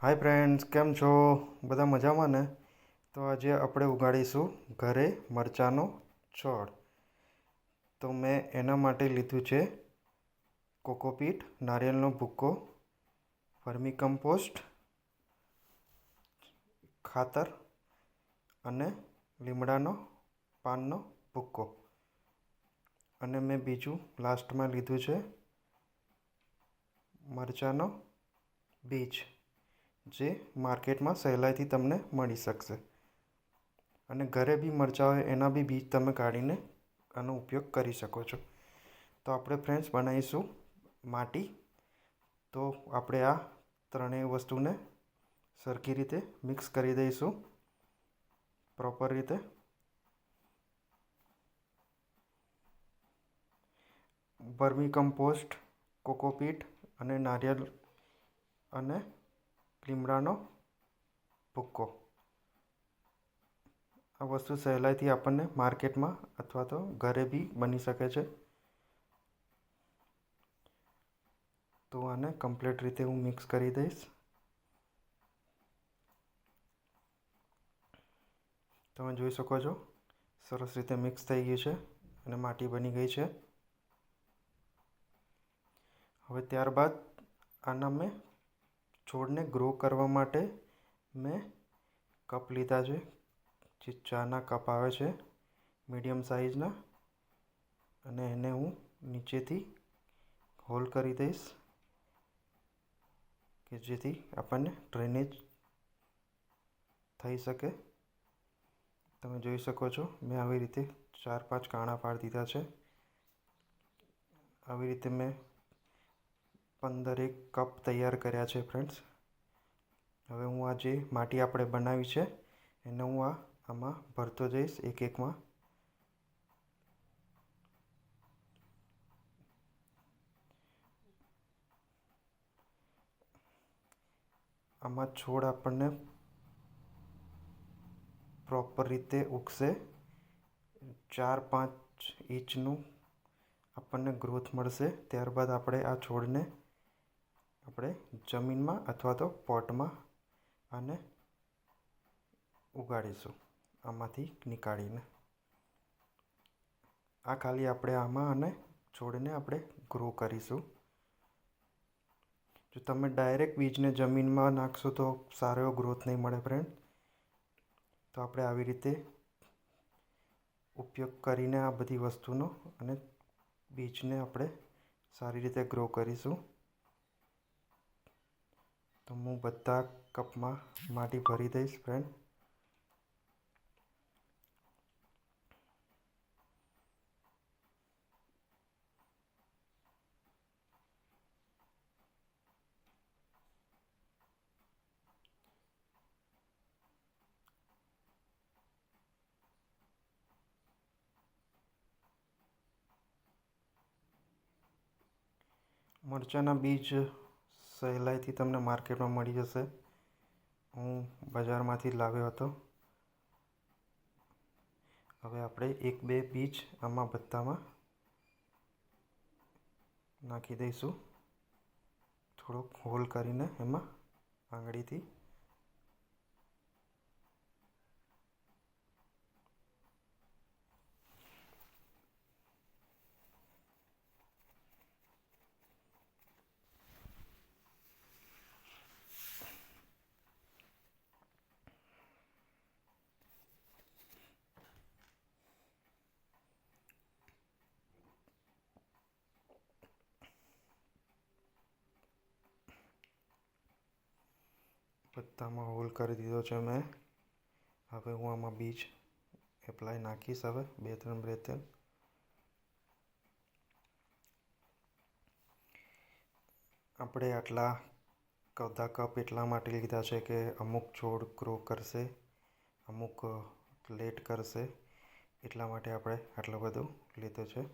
Hi friends, કેમ છો? બધા મજામાં ને? તો આજે આપણે ઉગાડીશું ઘરે મરચાંનો છોડ. તો મેં એના માટે લીધું છે કોકોપીટ, નારિયેળનો ભૂકો, વર્મી કમ્પોસ્ટ, ખાતર અને લીમડાનો પાનનો ભૂકો. અને મેં બીજું લાસ્ટમાં લીધું છે મરચાંનો બીજ, જે માર્કેટમાં સહેલાઈથી તમને મળી શકશે. અને ઘરે બી મરચાં હોય એના બી બીજ તમે કાઢીને આનો ઉપયોગ કરી શકો છો. તો આપણે ફ્રેન્ડ્સ બનાવીશું માટી. તો આપણે આ ત્રણેય વસ્તુને સરખી રીતે મિક્સ કરી દઈશું પ્રોપર રીતે. વર્મી કમ્પોસ્ટ, કોકોપીટ અને નારિયેળ અને લીમડાનો ભૂકો. આ વસ્તુ સહેલાઈથી આપણને માર્કેટમાં અથવા તો ઘરે બી બની શકે છે. તો આને કમ્પ્લીટ રીતે હું મિક્સ કરી દઈશ. તમે જોઈ શકો છો સરસ રીતે મિક્સ થઈ ગયું છે અને માટી બની ગઈ છે. હવે ત્યારબાદ આના મેં છોડને ગ્રો કરવા માટે મેં કપ લીધા છે, જે ચાના કપ આવે છે મીડિયમ સાઇઝના. અને એને હું નીચેથી હોલ કરી દઈશ કે જેથી આપણને ડ્રેનેજ થઈ શકે. તમે જોઈ શકો છો મેં આવી રીતે 4-5 કાણા પાડી દીધા છે. આવી રીતે મેં 15 કપ તૈયાર કર્યા છે ફ્રેન્ડ્સ. હવે હું આ જે માટી આપણે બનાવી છે એને હું આમાં ભરતો જઈશ એક એકમાં. આમાં છોડ આપણને પ્રોપર રીતે ઉગશે. 4-5 ઇંચનું આપણને ગ્રોથ મળશે. ત્યારબાદ આપણે આ છોડને આપણે જમીનમાં અથવા તો પોટમાં આને ઉગાડીશું, આમાંથી નીકાળીને. આ ખાલી આપણે આમાં અને છોડને આપણે ગ્રો કરીશું. જો તમે ડાયરેક્ટ બીજને જમીનમાં નાખશો તો સારો એવો ગ્રોથ નહીં મળે ફ્રેન્ડ. તો આપણે આવી રીતે ઉપયોગ કરીને આ બધી વસ્તુનો અને બીજને આપણે સારી રીતે ગ્રો કરીશું. તો હું બધા કપમાં માટી ભરી દઈશ ફ્રેન્ડ. મરચાંના બીજ સહેલાઈથી તમને માર્કેટમાં મળી જશે. હું બજારમાંથી જ લાવ્યો હતો. હવે આપણે 1-2 બીજ આમાં બધામાં નાખી દઈશું, થોડોક હોલ કરીને એમાં આંગળીથી. બધામાં હોલ કરી દીધો છે મેં. હવે હું આમાં બીજ એપ્લાય નાખીશ. હવે 2-3 બ્રેથ. આપણે આટલા બધા કપ એટલા માટે લીધા છે કે અમુક છોડ ગ્રો કરશે, અમુક લેટ કરશે. એટલા માટે આપણે આટલું બધું લીધું છે.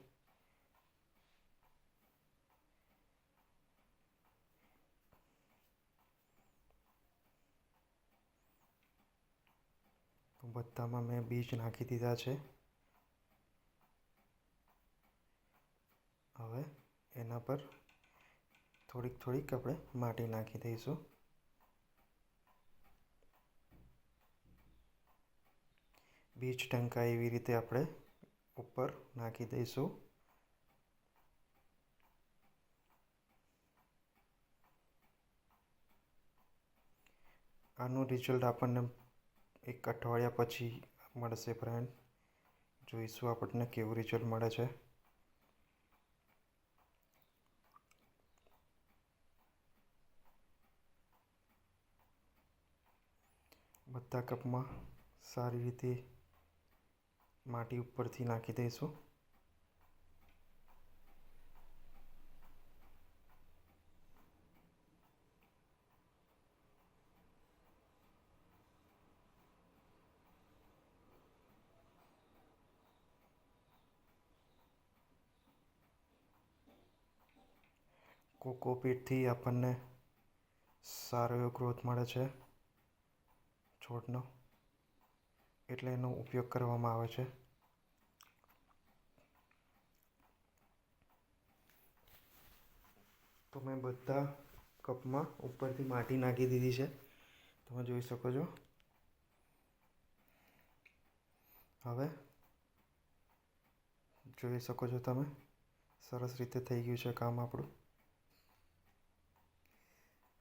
તો બધામાં મેં બીજ નાખી દીધા છે. હવે એના પર થોડીક આપણે માટી નાખી દઈશું. બીજ ટંકા એવી રીતે આપણે ઉપર નાખી દઈશું. આનું રિઝલ્ટ આપણને 1 અઠવાડિયા પછી મળશે ફ્રેન્ડ. જોઈશું આપણને કેવું રિઝલ્ટ મળે છે. બધા કપમાં સારી રીતે માટી ઉપરથી નાખી દઈશું. કોકોપીટથી આપણને સારો એવો ગ્રોથ મળે છે છોડનો, એટલે એનો ઉપયોગ કરવામાં આવે છે. તો મેં બધા કપમાં ઉપરથી માટી નાખી દીધી છે, તમે જોઈ શકો છો. હવે જોઈ શકો છો તમે, સરસ રીતે થઈ ગયું છે કામ આપણું.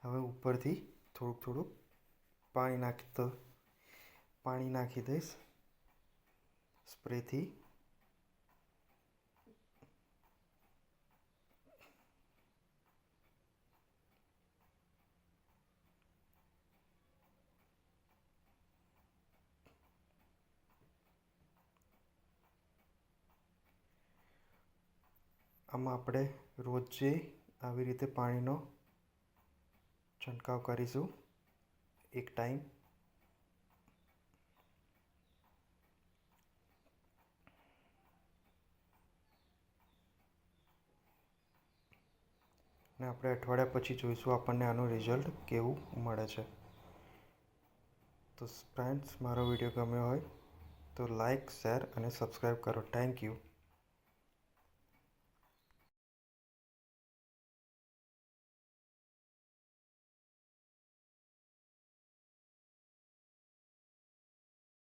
હવે ઉપરથી થોડુંક પાણી નાખી દઈશ સ્પ્રેથી. આમાં આપણે રોજે આવી રીતે પાણીનો છંટકાવ કરીશું એક ટાઈમ. ને આપણે અઠવાડિયા પછી જોઈશું આપણને આનું રિઝલ્ટ કેવું મળે છે. તો ફ્રેન્ડ્સ, મારો વિડીયો ગમ્યો હોય તો લાઈક, શેર અને સબસ્ક્રાઈબ કરો. Thank you.